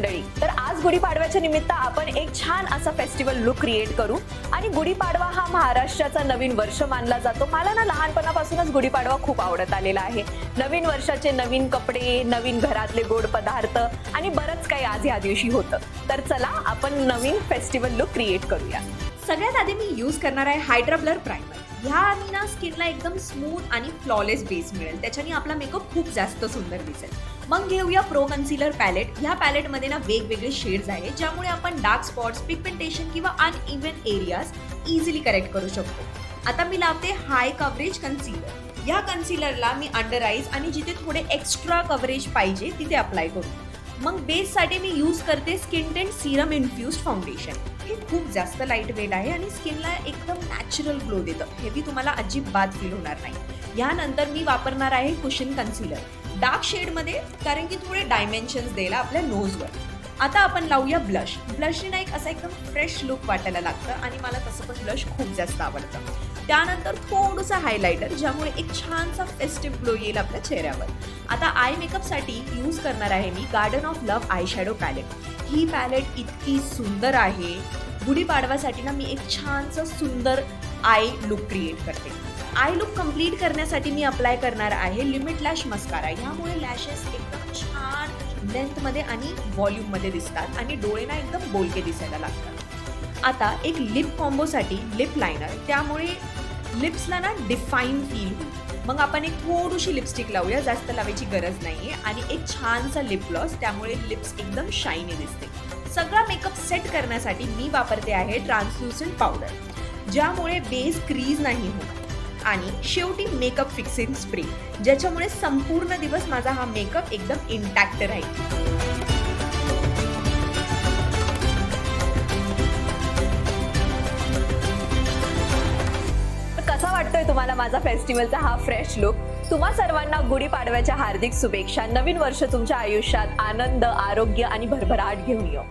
मंडळी, तर आज गुढीपाडव्याच्या निमित्त आपण एक छान असा फेस्टिवल लुक क्रिएट करू. आणि गुढीपाडवा हा महाराष्ट्राचा नवीन वर्ष मानला जातो. मला ना लहानपणापासूनच गुढीपाडवा खूप आवडत आलेला आहे. नवीन वर्षाचे नवीन कपडे, नवीन घरातले गोड पदार्थ आणि बरंच काही आज ह्या दिवशी होतं. तर चला आपण नवीन फेस्टिवल लुक क्रिएट करूया. सगळ्यात आधी मी यूज करणार आहे हायड्रा ब्लर प्रायमर. ह्यानी ना स्किनला एकदम स्मूथ आणि फ्लॉलेस बेस मिळेल. त्याच्याने आपला मेकअप खूप जास्त सुंदर दिसेल. मग घेऊया प्रो कन्सिलर पॅलेट. ह्या पॅलेटमध्ये ना वेगवेगळे शेड्स आहेत, ज्यामुळे आपण डार्क स्पॉट्स, पिगमेंटेशन किंवा अनइव्हन एरियाज इझिली करेक्ट करू शकतो. आता मी लावते हाय कव्हरेज कन्सिलर. या कन्सिलरला मी अंडर आईज आणि जिथे थोडे एक्स्ट्रा कव्हरेज पाहिजे तिथे अप्लाय करू. मग बेससाठी मी यूज करते स्किन टेंट सिरम इन्फ्युज्ड फाउंडेशन. हे खूप जास्त लाईट वेट आहे आणि स्किनला एकदम नॅचरल ग्लो देतं. हेवी तुम्हाला अजिबात फील होणार नाही. यानंतर मी वापरणार आहे कुशन कन्सिलर डार्क शेडमध्ये, कारण की थोडे डायमेन्शन्स द्यायला आपल्या नोजवर. आता आपण लावूया ब्लश. ब्लशने ना एक असं एकदम फ्रेश लुक वाटायला लागतं आणि मला तसं पण ब्लश खूप जास्त आवडतं. त्यानंतर थोडंसं हायलायटर, ज्यामुळे एक छानसा फेस्टिव्ह ग्लो येईल आपल्या चेहऱ्यावर. आता आय मेकअपसाठी यूज करणार आहे मी garden of love eye shadow palette. ही पॅलेट इतकी सुंदर आहे. गुढीपाडव्यासाठी ना मी एक छानसं सुंदर आय लुक क्रिएट करते. आय लुक कंप्लीट करण्यासाठी मी अप्लाय करणार आहे लिमिट लॅश मस्कारा. ह्यामुळे लॅशेस एकदम छान लेंथमध्ये आणि व्हॉल्यूममध्ये दिसतात आणि डोळे ना एकदम बोलके दिसायला लागतात. आता एक लिप कॉम्बोसाठी लिप लायनर, त्यामुळे लिप्सला ना डिफाईन फील होईल. मग आपण एक थोडीशी लिपस्टिक लावूया, जास्त लावायची गरज नाही आहे. आणि एक छानसा लिप ग्लॉस, त्यामुळे लिप्स एकदम शायनी दिसते. सगळा मेकअप सेट करण्यासाठी मी वापरते आहे ट्रान्सल्युसंट पावडर, ज्यामुळे बेस क्रीज नाही होणार. आणि शेवटी मेकअप फिक्सिंग स्प्रे, ज्याच्यामुळे संपूर्ण दिवस माझा हा मेकअप एकदम इंटॅक्ट राहील. कसा वाटतोय तुम्हाला माझा फेस्टिवलचा हा फ्रेश लुक? तुम्हा सर्वांना गुढीपाडव्याच्या हार्दिक शुभेच्छा. नवीन वर्ष तुमच्या आयुष्यात आनंद, आरोग्य आणि भरभराट घेऊन येऊ.